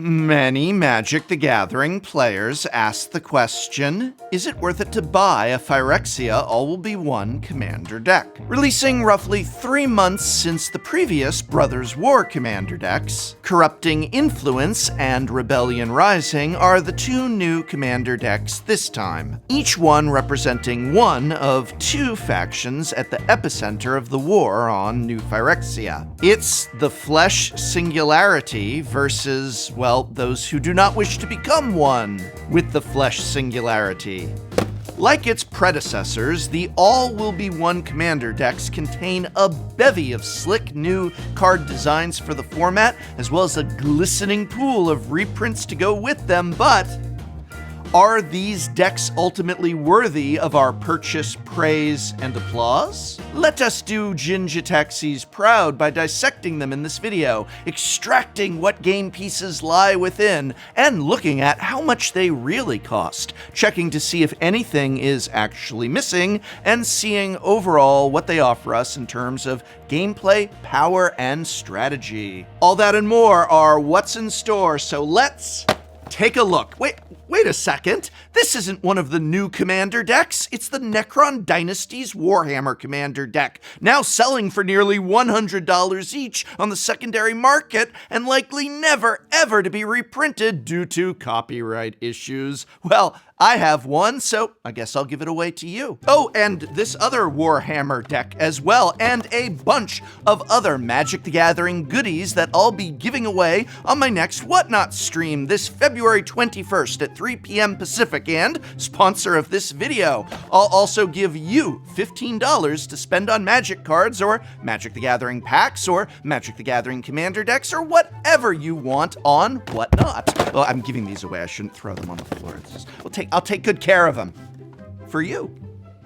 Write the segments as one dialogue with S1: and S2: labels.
S1: Many Magic the Gathering players ask the question, is it worth it to buy a Phyrexia All-Will-Be-One Commander deck? Releasing roughly 3 months since the previous Brothers War Commander decks, Corrupting Influence and Rebellion Rising are the 2 new Commander decks this time, each one representing one of 2 factions at the epicenter of the war on New Phyrexia. It's the Flesh Singularity versus, well, those who do not wish to become one with the Flesh Singularity. Like its predecessors, the All-Will-Be-One Commander decks contain a bevy of slick new card designs for the format, as well as a glistening pool of reprints to go with them, but are these decks ultimately worthy of our purchase, praise, and applause? Let us do Jin-Jitaxi's proud by dissecting them in this video, extracting what game pieces lie within, and looking at how much they really cost, checking to see if anything is actually missing, and seeing overall what they offer us in terms of gameplay, power, and strategy. All that and more are what's in store, so let's take a look. Wait a second. This isn't one of the new Commander decks. It's the Necron Dynasty's Warhammer Commander deck, now selling for nearly $100 each on the secondary market and likely never ever to be reprinted due to copyright issues. Well, I have one, so I guess I'll give it away to you. Oh, and this other Warhammer deck as well, and a bunch of other Magic the Gathering goodies that I'll be giving away on my next Whatnot stream this February 21st at 3 p.m. Pacific, and sponsor of this video, I'll also give you $15 to spend on Magic cards or Magic the Gathering packs or Magic the Gathering Commander decks or whatever you want on Whatnot. Well, I'm giving these away. I shouldn't throw them on the floor. I'll take good care of them. For you.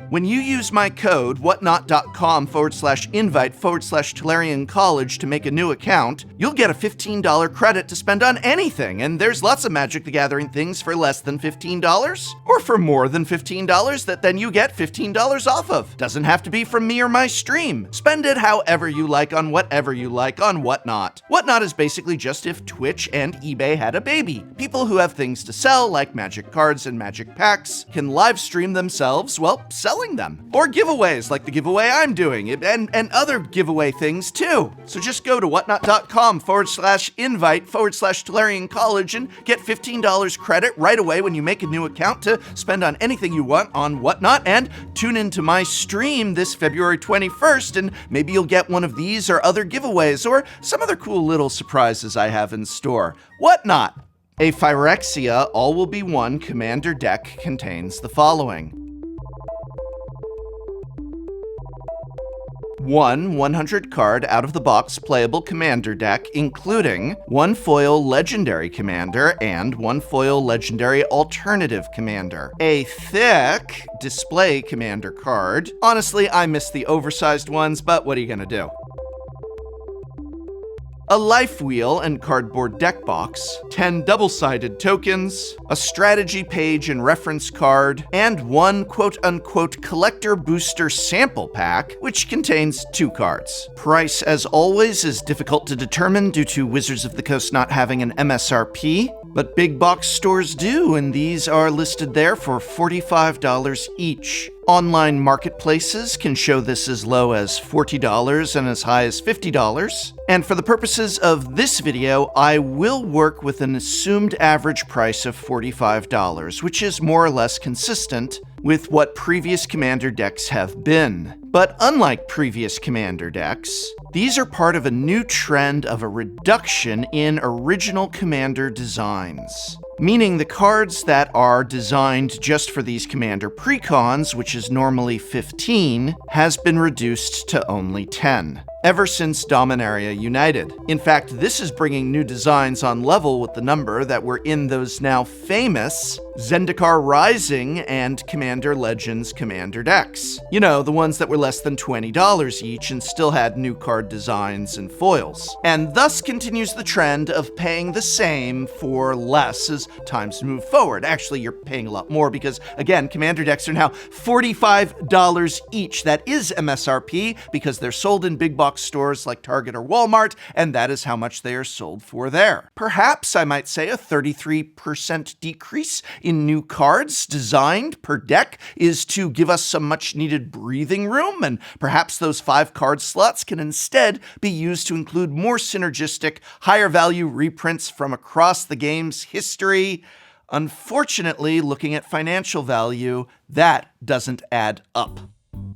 S1: When you use my code, whatnot.com/invite/Tolarian College to make a new account, you'll get a $15 credit to spend on anything, and there's lots of Magic the Gathering things for less than $15, or for more than $15 that then you get $15 off of. Doesn't have to be from me or my stream. Spend it however you like on whatever you like on Whatnot. Whatnot is basically just if Twitch and eBay had a baby. People who have things to sell, like Magic cards and Magic packs, can live stream themselves, well, selling them. Or giveaways like the giveaway I'm doing, and other giveaway things too. So just go to whatnot.com/invite/Tolarian College and get $15 credit right away when you make a new account to spend on anything you want on Whatnot, and tune into my stream this February 21st and maybe you'll get one of these or other giveaways or some other cool little surprises I have in store. Whatnot. A Phyrexia All-Will-Be-One Commander deck contains the following. 1 100-card out-of-the-box playable Commander deck, including 1 foil Legendary Commander and 1 foil Legendary Alternative Commander. A thick Display Commander card. Honestly, I miss the oversized ones, but what are you gonna do? A life wheel and cardboard deck box, 10 double-sided tokens, a strategy page and reference card, and 1 quote-unquote collector booster sample pack, which contains 2 cards. Price, as always, is difficult to determine due to Wizards of the Coast not having an MSRP, but big box stores do, and these are listed there for $45 each. Online marketplaces can show this as low as $40 and as high as $50. And for the purposes of this video, I will work with an assumed average price of $45, which is more or less consistent with what previous Commander decks have been. But unlike previous Commander decks, these are part of a new trend of a reduction in original Commander designs. Meaning the cards that are designed just for these Commander precons, which is normally 15, has been reduced to only 10. Ever since Dominaria United. In fact, this is bringing new designs on level with the number that were in those now famous Zendikar Rising and Commander Legends Commander decks. You know, the ones that were less than $20 each and still had new card designs and foils. And thus continues the trend of paying the same for less as times move forward. Actually, you're paying a lot more because, again, Commander decks are now $45 each. That is MSRP because they're sold in big box box stores like Target or Walmart, and that is how much they are sold for there. Perhaps I might say a 33% decrease in new cards designed per deck is to give us some much needed breathing room, and perhaps those 5 card slots can instead be used to include more synergistic, higher value reprints from across the game's history. Unfortunately, looking at financial value, that doesn't add up.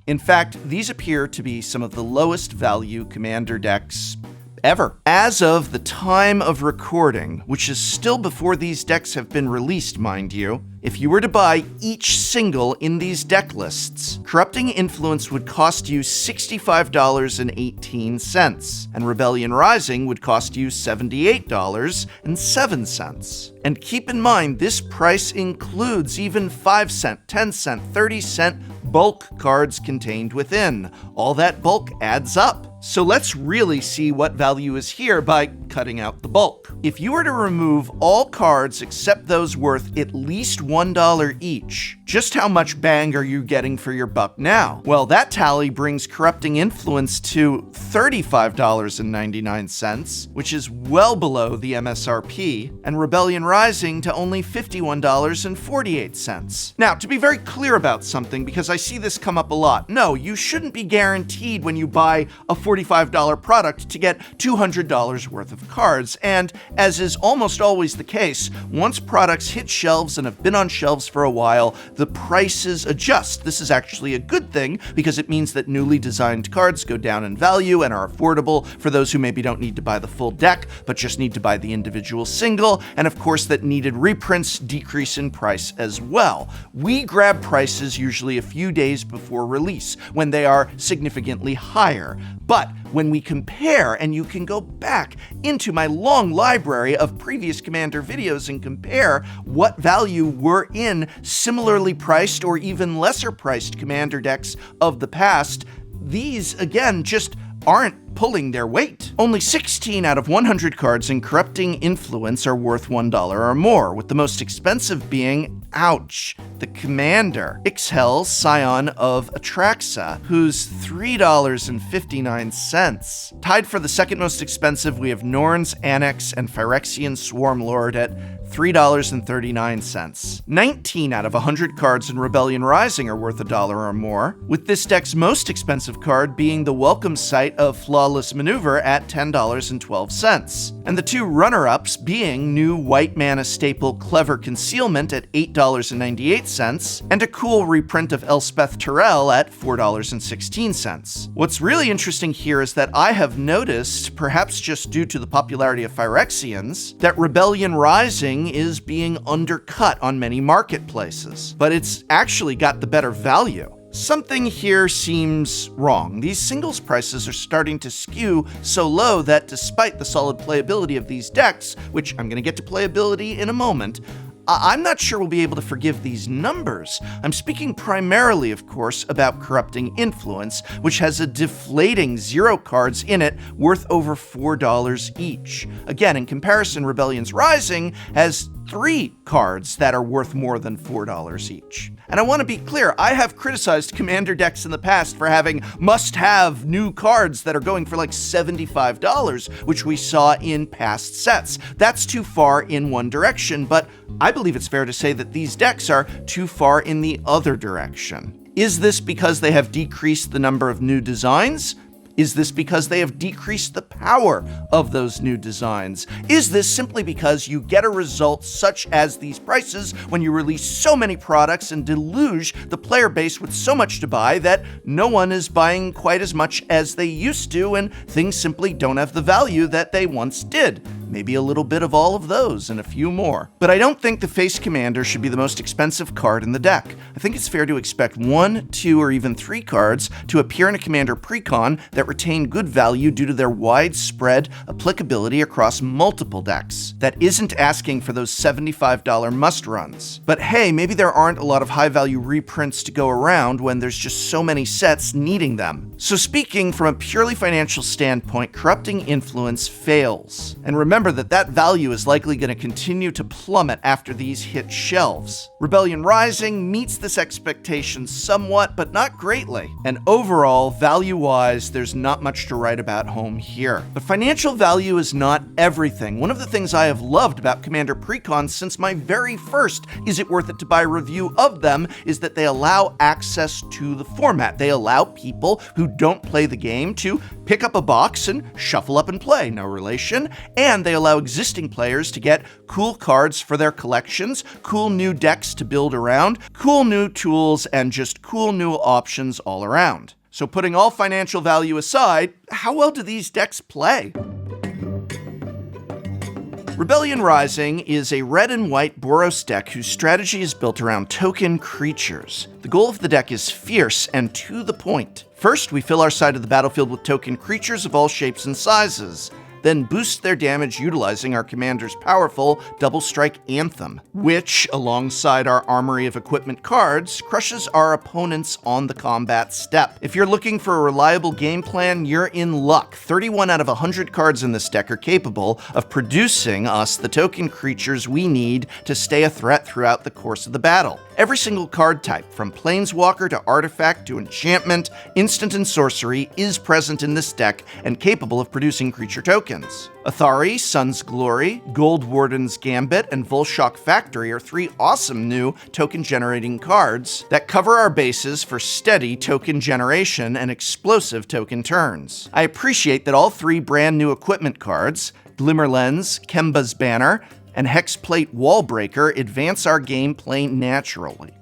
S1: In fact, these appear to be some of the lowest value Commander decks ever. As of the time of recording, which is still before these decks have been released, mind you, if you were to buy each single in these deck lists, Corrupting Influence would cost you $65.18, and Rebellion Rising would cost you $78.07. And keep in mind, this price includes even 5-cent, 10-cent, 30-cent bulk cards contained within. All that bulk adds up. So let's really see what value is here by cutting out the bulk. If you were to remove all cards except those worth at least $1 each, just how much bang are you getting for your buck now? Well, that tally brings Corrupting Influence to $35.99, which is well below the MSRP, and Rebellion Rising to only $51.48. Now, to be very clear about something, because I see this come up a lot, no, you shouldn't be guaranteed when you buy a $45 product to get $200 worth of cards, and as is almost always the case, once products hit shelves and have been on shelves for a while, the prices adjust. This is actually a good thing because it means that newly designed cards go down in value and are affordable for those who maybe don't need to buy the full deck, but just need to buy the individual single, and of course that needed reprints decrease in price as well. We grab prices usually a few days before release, when they are significantly higher. But when we compare, and you can go back into my long library of previous Commander videos and compare what value were in similarly priced or even lesser priced Commander decks of the past, these, again, just aren't pulling their weight. Only 16 out of 100 cards in Corrupting Influence are worth $1 or more, with the most expensive being, ouch, the Commander, Ixhel, Scion of Atraxa, who's $3.59. Tied for the second most expensive, we have Norn's Annex and Phyrexian Swarmlord at $3.39. 19 out of 100 cards in Rebellion Rising are worth $1 or more, with this deck's most expensive card being the Welcome Sight of Flawless Maneuver at $10.12, and the two runner-ups being new white mana staple Clever Concealment at $8.98, and a cool reprint of Elspeth Tyrell at $4.16. What's really interesting here is that I have noticed, perhaps just due to the popularity of Phyrexians, that Rebellion Rising is being undercut on many marketplaces, but it's actually got the better value. Something here seems wrong. These singles prices are starting to skew so low that despite the solid playability of these decks, which I'm going to get to playability in a moment, I'm not sure we'll be able to forgive these numbers. I'm speaking primarily, of course, about Corrupting Influence, which has a deflating 0 cards in it worth over $4 each. Again, in comparison, Rebellion's Rising has 3 cards that are worth more than $4 each. And I want to be clear, I have criticized Commander decks in the past for having must-have new cards that are going for like $75, which we saw in past sets. That's too far in one direction, but I believe it's fair to say that these decks are too far in the other direction. Is this because they have decreased the number of new designs? Is this because they have decreased the power of those new designs? Is this simply because you get a result such as these prices when you release so many products and deluge the player base with so much to buy that no one is buying quite as much as they used to and things simply don't have the value that they once did? Maybe a little bit of all of those and a few more. But I don't think the Face Commander should be the most expensive card in the deck. I think it's fair to expect 1, 2, or even 3 cards to appear in a Commander Precon that retain good value due to their widespread applicability across multiple decks. That isn't asking for those $75 must-runs. But hey, maybe there aren't a lot of high-value reprints to go around when there's just so many sets needing them. So speaking from a purely financial standpoint, Corrupting Influence fails. And remember, remember that that value is likely going to continue to plummet after these hit shelves. Rebellion Rising meets this expectation somewhat, but not greatly. And overall, value-wise, there's not much to write about home here. But financial value is not everything. One of the things I have loved about Commander Precons since my very first Is It Worth It to Buy review of them is that they allow access to the format. They allow people who don't play the game to pick up a box and shuffle up and play, no relation, and they allow existing players to get cool cards for their collections, cool new decks to build around, cool new tools, and just cool new options all around. So putting all financial value aside, how well do these decks play? Rebellion Rising is a red and white Boros deck whose strategy is built around token creatures. The goal of the deck is fierce and to the point. First, we fill our side of the battlefield with token creatures of all shapes and sizes, then boost their damage utilizing our commander's powerful Double Strike Anthem, which, alongside our armory of equipment cards, crushes our opponents on the combat step. If you're looking for a reliable game plan, you're in luck. 31 out of 100 cards in this deck are capable of producing us the token creatures we need to stay a threat throughout the course of the battle. Every single card type, from Planeswalker to Artifact to Enchantment, Instant and Sorcery, is present in this deck and capable of producing creature tokens. Athari, Sun's Glory, Gold Warden's Gambit, and Volshok Factory are three awesome new token-generating cards that cover our bases for steady token generation and explosive token turns. I appreciate that all three brand new equipment cards, Glimmerlens, Kemba's Banner, and Hexplate Wallbreaker advance our game plan naturally,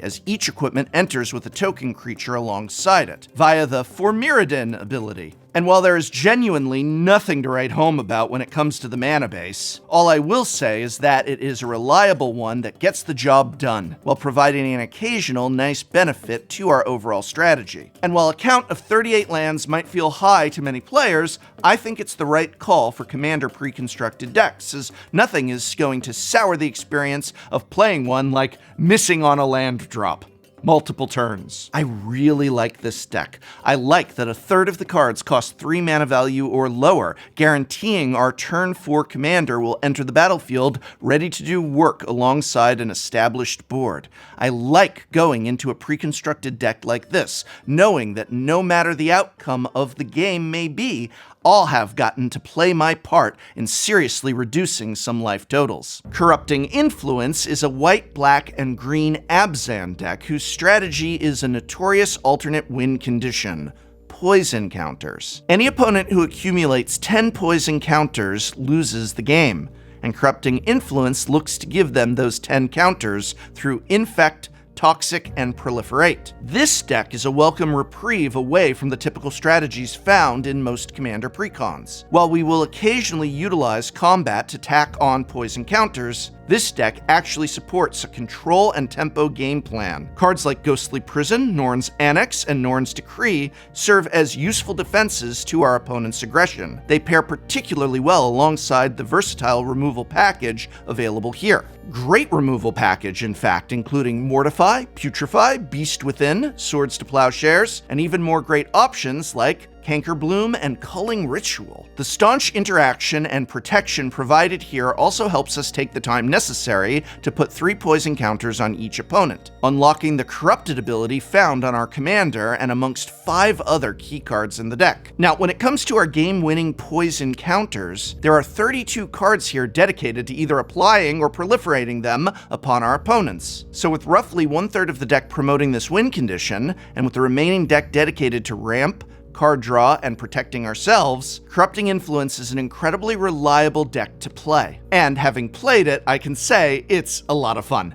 S1: as each equipment enters with a token creature alongside it, via the Formiridin ability. And while there is genuinely nothing to write home about when it comes to the mana base, all I will say is that it is a reliable one that gets the job done, while providing an occasional nice benefit to our overall strategy. And while a count of 38 lands might feel high to many players, I think it's the right call for Commander pre-constructed decks, as nothing is going to sour the experience of playing one like missing on a land drop. Multiple turns. I really like this deck. I like that a third of the cards cost 3 mana value or lower, guaranteeing our turn 4 commander will enter the battlefield ready to do work alongside an established board. I like going into a pre-constructed deck like this, knowing that no matter the outcome of the game may be, I'll have gotten to play my part in seriously reducing some life totals. Corrupting Influence is a white, black, and green Abzan deck whose strategy is a notorious alternate win condition: poison counters. Any opponent who accumulates 10 poison counters loses the game, and Corrupting Influence looks to give them those 10 counters through Infect, Toxic, and Proliferate. This deck is a welcome reprieve away from the typical strategies found in most Commander precons. While we will occasionally utilize combat to tack on poison counters, this deck actually supports a control and tempo game plan. Cards like Ghostly Prison, Norn's Annex, and Norn's Decree serve as useful defenses to our opponent's aggression. They pair particularly well alongside the versatile removal package available here. Great removal package, in fact, including Mortify, Putrefy, Beast Within, Swords to Plowshares, and even more great options like Cankerbloom and Culling Ritual. The staunch interaction and protection provided here also helps us take the time necessary to put 3 poison counters on each opponent, unlocking the Corrupted ability found on our commander and amongst 5 other key cards in the deck. Now, when it comes to our game-winning poison counters, there are 32 cards here dedicated to either applying or proliferating them upon our opponents. So with roughly 1/3 of the deck promoting this win condition, and with the remaining deck dedicated to ramp, card draw, and protecting ourselves, Corrupting Influence is an incredibly reliable deck to play. And having played it, I can say it's a lot of fun.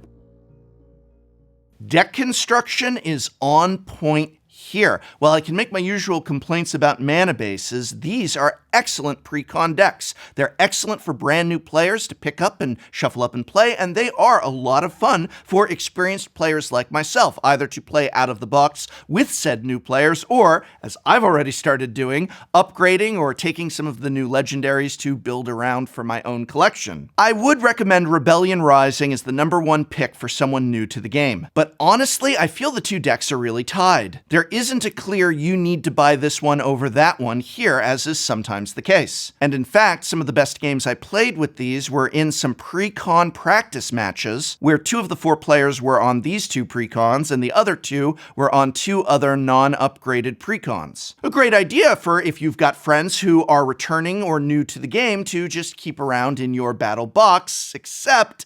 S1: Deck construction is on point here. While I can make my usual complaints about mana bases, these are excellent pre-con decks. They're excellent for brand new players to pick up and shuffle up and play, and they are a lot of fun for experienced players like myself, either to play out of the box with said new players, or, as I've already started doing, upgrading or taking some of the new legendaries to build around for my own collection. I would recommend Rebellion Rising as the #1 pick for someone new to the game. But honestly, I feel the two decks are really tied. There isn't a clear you need to buy this one over that one here, as is sometimes the case. And in fact, some of the best games I played with these were in some pre-con practice matches, where 2 of the 4 players were on these 2 pre-cons, and the other 2 were on 2 other non-upgraded pre-cons. A great idea for if you've got friends who are returning or new to the game to just keep around in your battle box, except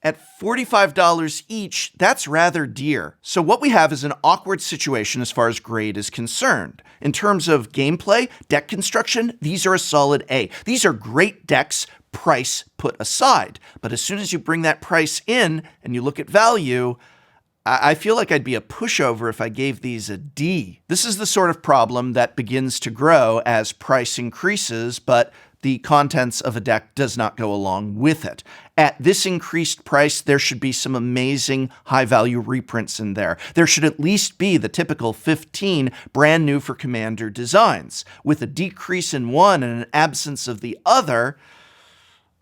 S1: at $45 each, that's rather dear. So what we have is an awkward situation as far as grade is concerned. In terms of gameplay, deck construction, these are a solid A. These are great decks, price put aside. But as soon as you bring that price in and you look at value, I feel like I'd be a pushover if I gave these a D. This is the sort of problem that begins to grow as price increases, but the contents of a deck does not go along with it. At this increased price, there should be some amazing high-value reprints in there. There should at least be the typical 15 brand new for Commander designs. With a decrease in one and an absence of the other,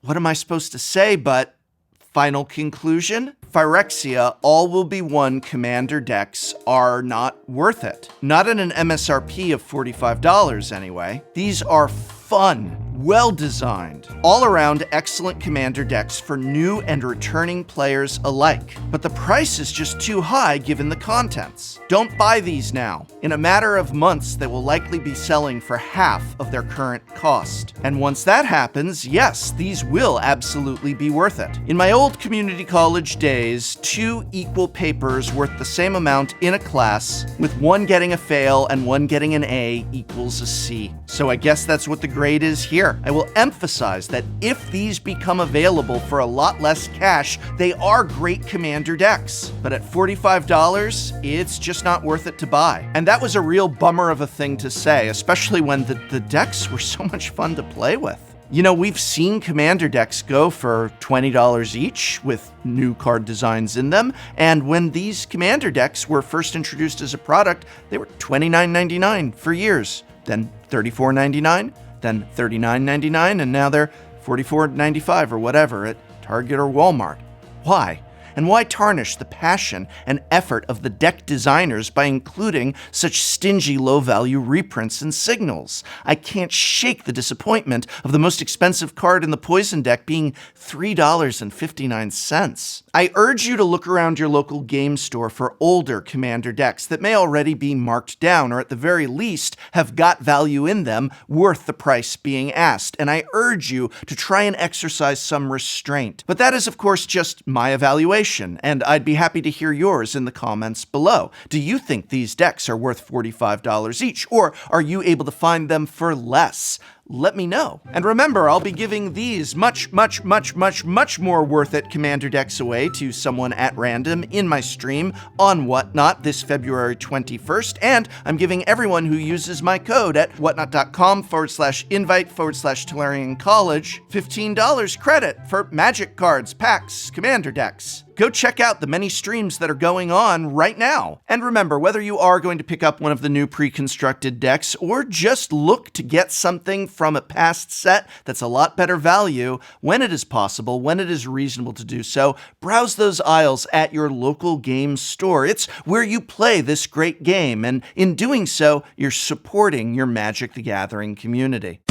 S1: what am I supposed to say but final conclusion? Phyrexia all-will-be-one Commander decks are not worth it. Not at an MSRP of $45 anyway. These are fun, well-designed, all-around excellent Commander decks for new and returning players alike. But the price is just too high given the contents. Don't buy these now. In a matter of months, they will likely be selling for half of their current cost. And once that happens, yes, these will absolutely be worth it. In my old community college days, 2 equal papers worth the same amount in a class, with one getting a fail and one getting an A equals a C. So I guess that's what the grade is here. I will emphasize that if these become available for a lot less cash, they are great Commander decks. But at $45, it's just not worth it to buy. And that was a real bummer of a thing to say, especially when the decks were so much fun to play with. You know, we've seen Commander decks go for $20 each with new card designs in them, and when these Commander decks were first introduced as a product, they were $29.99 for years, then $34.99, then $39.99, and now they're $44.95 or whatever at Target or Walmart. Why? And why tarnish the passion and effort of the deck designers by including such stingy low-value reprints and signals? I can't shake the disappointment of the most expensive card in the Poison deck being $3.59. I urge you to look around your local game store for older Commander decks that may already be marked down or at the very least have got value in them worth the price being asked, and I urge you to try and exercise some restraint. But that is, of course, just my evaluation, and I'd be happy to hear yours in the comments below. Do you think these decks are worth $45 each, or are you able to find them for less? Let me know. And remember, I'll be giving these much more worth it Commander decks away to someone at random in my stream on Whatnot this February 21st, and I'm giving everyone who uses my code at whatnot.com/invite/Tolarian College $15 credit for Magic cards, packs, Commander decks. Go check out the many streams that are going on right now. And remember, whether you are going to pick up one of the new pre-constructed decks or just look to get something from a past set that's a lot better value, when it is possible, when it is reasonable to do so, browse those aisles at your local game store. It's where you play this great game, and in doing so, you're supporting your Magic the Gathering community.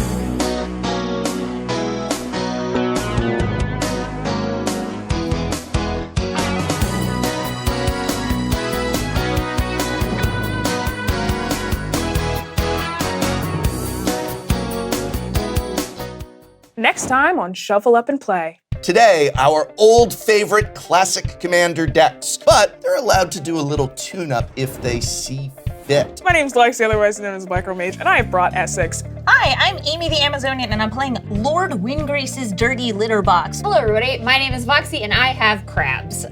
S2: Next time on Shuffle Up and Play.
S1: Today, our old favorite classic Commander decks, but they're allowed to do a little tune-up if they see fit.
S2: My name's Lexi, otherwise known as Micromage, and I have brought Essex.
S3: Hi, I'm Amy the Amazonian, and I'm playing Lord Windgrace's Dirty Litter Box.
S4: Hello, everybody. My name is Voxy, and I have crabs.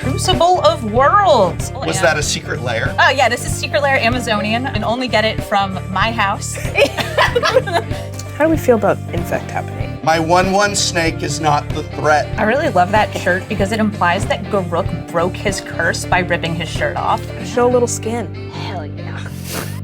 S3: Crucible of Worlds.
S1: Was that a secret lair?
S3: Oh, yeah, this is Secret Lair Amazonian. You can only get it from my house.
S2: How do we feel about Infect happening?
S1: My 1/1 snake is not the threat.
S3: I really love that shirt because it implies that Garuk broke his curse by ripping his shirt off.
S2: Show a little skin.
S4: Hell yeah.